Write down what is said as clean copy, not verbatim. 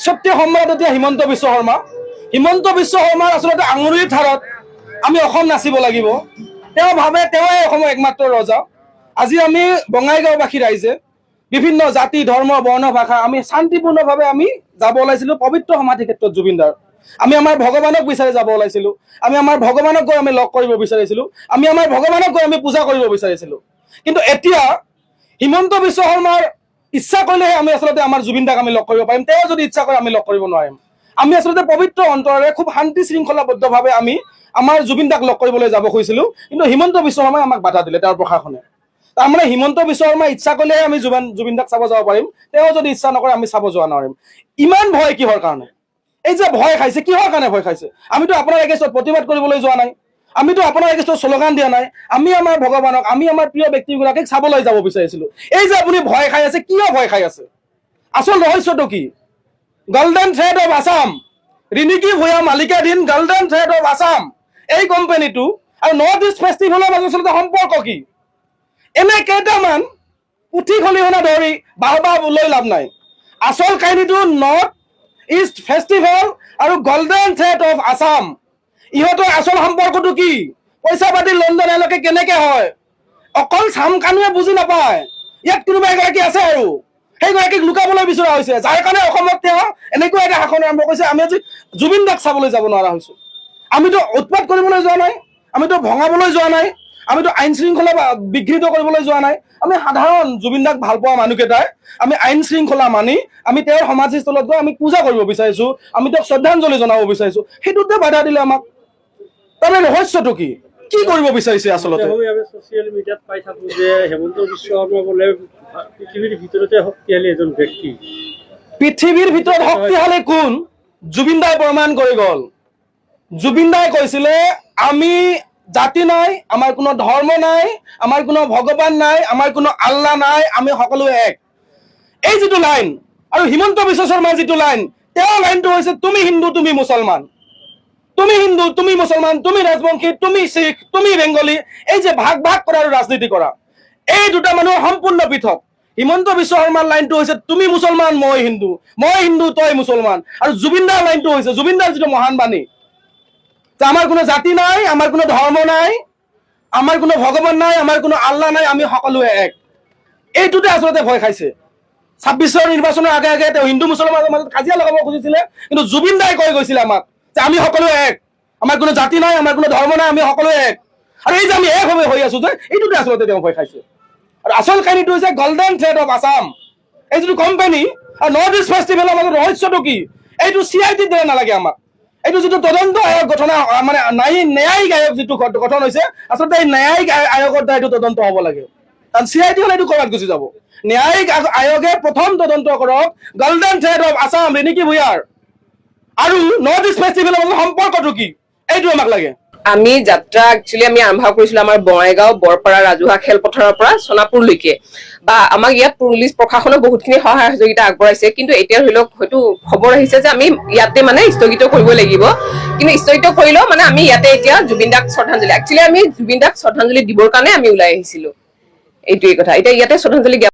একচ্ছত্ৰীয় সম্ৰাট এতিয়া হিমন্ত বিশ্ব শৰ্মা। হিমন্ত বিশ্ব শৰ্মাৰ আচলতে আঙুলিৰ ধাৰত আমি অসম নাচিব লাগিব। তেওঁ ভাবে তেওঁই অসমৰ একমাত্ৰ ৰজা। আজি আমি বঙাইগাঁওবাসী ৰাইজে বিভিন্ন জাতি ধৰ্ম বৰ্ণ ভাষা আমি শান্তিপূৰ্ণভাৱে আমি যাব ওলাইছিলোঁ পবিত্ৰ সমাধি ক্ষেত্ৰত জুবিনদাৰ। আমি আমাৰ ভগৱানক বিচাৰি যাব ওলাইছিলোঁ। আমি আমাৰ ভগৱানক গৈ আমি লগ কৰিব বিচাৰিছিলোঁ। আমি আমাৰ ভগৱানক গৈ আমি পূজা কৰিব বিচাৰিছিলোঁ। কিন্তু এতিয়া হিমন্ত বিশ্ব শৰ্মাৰ ইচ্ছা কৰিলেহে আমি আচলতে আমাৰ জুবিনদাক আমি লগ কৰিব পাৰিম। তেওঁ যদি ইচ্ছা কৰে আমি লগ কৰিব নোৱাৰিম। আমি আচলতে পবিত্ৰ অন্তৰেৰে খুব শান্তি শৃংখলাবদ্ধভাৱে আমি আমাৰ জুবিনদাক লগ কৰিবলৈ যাব খুজিছিলোঁ। কিন্তু হিমন্ত বিশ্ব শৰ্মাই আমাক বাধা দিলে, তেওঁৰ প্ৰশাসনে। তাৰমানে হিমন্ত বিশ্ব শৰ্মাই ইচ্ছা কৰিলেহে আমি জুবিনদাক চাব যাব পাৰিম। তেওঁ যদি ইচ্ছা নকৰে আমি চাব যোৱা নোৱাৰিম। ইমান ভয় কিহৰ কাৰণে? এই যে ভয় খাইছে, কিহৰ কাৰণে ভয় খাইছে? আমিতো আপোনাৰ এগেইনষ্টত প্ৰতিবাদ কৰিবলৈ যোৱা নাই। আমিতো আপোনাৰ এগেইনষ্টত শ্লোগান দিয়া নাই। আমি আমাৰ ভগৱানক, আমি আমাৰ প্ৰিয় ব্যক্তিগৰাকীক চাবলৈ যাব বিচাৰিছিলোঁ। এই যে আপুনি ভয় খাই আছে, কিয় ভয় খাই আছে? আচল ৰহস্যটো কি? Golden thread of Assam, Riniki Bhuyan মালিকাধীন গল্ডেন থ্ৰেড অফ আছাম, এই কোম্পানীটো আৰু নৰ্থ ইষ্ট ফেষ্টিভেলৰ মাজত আচলতে সম্পৰ্ক কি? এনে কেইটামান পুথি খলিহনা ধৰি বাহবা লৈ লাভ নাই। আচল কাহিনীটো নৰ্থ ইষ্ট ফেষ্টিভেল আৰু গল্ডেন থ্ৰেড অফ আছাম, ইহঁতৰ আচল সম্পৰ্কটো কি? পইচা পাতি লণ্ডন এওঁলোকে কেনেকে হয় অকল চাম কানুৱে বুজি নাপায়। ইয়াত কোনোবা এগৰাকী আছে আৰু সেইগৰাকীক লুকাবলৈ বিচৰা হৈছে, যাৰ কাৰণে অসমত তেওঁ এনেকুৱা এটা শাসন আৰম্ভ কৰিছে। আমি আজি জুবিনদাক চাবলৈ যাব নোৱাৰা হৈছোঁ। আমিতো উৎপাত কৰিবলৈ যোৱা নাই, আমিতো ভঙাবলৈ যোৱা নাই, আমিতো আইন শৃংখলা বিঘ্নিত কৰিবলৈ যোৱা নাই। আমি সাধাৰণ জুবিনদাক ভাল পোৱা মানুহকেইটাই আমি আইন শৃংখলা মানি আমি তেওঁৰ সমাধিস্থলত গৈ আমি পূজা কৰিব বিচাৰিছোঁ, আমি তেওঁক শ্ৰদ্ধাঞ্জলি জনাব বিচাৰিছোঁ। সেইটোতে বাধা দিলে আমাক। তাৰমানে ৰহস্যটো কি? কি কৰিব বিচাৰিছে আচলতে? ছচিয়েল মিডিয়াত পাই থাকোঁ যে হিমন্ত বিশ্ব শৰ্মা বোলে পৃথিৱীৰ ভিতৰতে শক্তিশালী এজন ব্যক্তি। পৃথিৱীৰ ভিতৰত শক্তিশালী কোন? জুবিনদাই প্ৰমাণ কৰি গ'ল। জুবিনদাই কৈছিলে আমি জাতি নাই, আমাৰ কোনো ধৰ্ম নাই, আমাৰ কোনো ভগৱান নাই, আমাৰ কোনো আল্লাহ নাই, আমি সকলোৱে এক। এই যিটো লাইন আৰু হিমন্ত বিশ্ব শৰ্মাৰ যিটো লাইন, তেওঁৰ লাইনটো হৈছে তুমি হিন্দু তুমি মুছলমান, তুমি হিন্দু তুমি মুছলমান, তুমি ৰাজবংশী তুমি শিখ তুমি বেংগলী। এই যে ভাগ ভাগ কৰা আৰু ৰাজনীতি কৰা, এই দুটা মানুহৰ সম্পূৰ্ণ পৃথক। হিমন্ত বিশ্ব শৰ্মাৰ লাইনটো হৈছে তুমি মুছলমান মই হিন্দু, মই হিন্দু তই মুছলমান। আৰু জুবিনদাৰ লাইনটো হৈছে, জুবিনদাৰ যিটো মহান বাণী যে আমাৰ কোনো জাতি নাই, আমাৰ কোনো ধৰ্ম নাই, আমাৰ কোনো ভগৱান নাই, আমাৰ কোনো আল্লাহ নাই, আমি সকলোৱে এক। এইটোতে আচলতে ভয় খাইছে। 26ৰ নিৰ্বাচনৰ আগে আগে তেওঁ হিন্দু মুছলমানৰ মাজত কাজিয়া লগাব খুজিছিলে, কিন্তু জুবিনদাই কৈ গৈছিলে আমাক যে আমি সকলোৱে এক, আমাৰ কোনো জাতি নাই, আমাৰ কোনো ধৰ্ম নাই, আমি সকলোৱে এক। আৰু এই যে আমি এক হৈ আছো যে এইটোতে আচলতে তেওঁ ভয় খাইছে। আৰু আচল কাহিনীটো হৈছে গল্ডেন থ্ৰেড অফ আছাম, এই যিটো কোম্পানী আৰু নৰ্থ ইষ্ট ফেষ্টিভেলৰ মাজত ৰহস্যটো কি? এইটো CID দিয়া নালাগে আমাক। এইটো যিটো তদন্ত আয়োগ গঠন মানে ন্যায়িক আয়োগ যিটো গঠন হৈছে, আচলতে এই ন্যায়িক আয়োগৰ দ্বাৰা এইটো তদন্ত হ'ব লাগে। কাৰণ CID হ'লে এইটো ক'ৰবাত গুচি যাব। ন্যায়িক আয়োগে প্ৰথম তদন্ত কৰক golden thread of Assam Riniki ভূঞাৰ আৰু নৰ্থ ইষ্ট ফেষ্টিভেলৰ মাজত সম্পৰ্কটো কি, এইটো আমাক লাগে। আমি যাত্ৰা একচুৱেলি আমি আৰম্ভ কৰিছিলো আমাৰ বঙাইগাঁও বৰপাৰা ৰাজহুৱা খেলপথাৰৰ পৰা সোণাপুৰলৈকে, বা আমাক ইয়াত পুলিচ প্ৰশাসনে বহুতখিনি সহায় সহযোগিতা আগবঢ়াইছে। কিন্তু এতিয়া ধৰি লওক হয়তো খবৰ আহিছে যে আমি ইয়াতে মানে স্থগিত কৰিব লাগিব। কিন্তু স্থগিত কৰিলেও মানে আমি ইয়াতে এতিয়া জুবিনদাক শ্ৰদ্ধাঞ্জলি, একচুৱেলি আমি জুবিনদাক শ্ৰদ্ধাঞ্জলি দিবৰ কাৰণে আমি ওলাই আহিছিলো। এইটোৱেই কথা। এতিয়া ইয়াতে শ্ৰদ্ধাঞ্জলি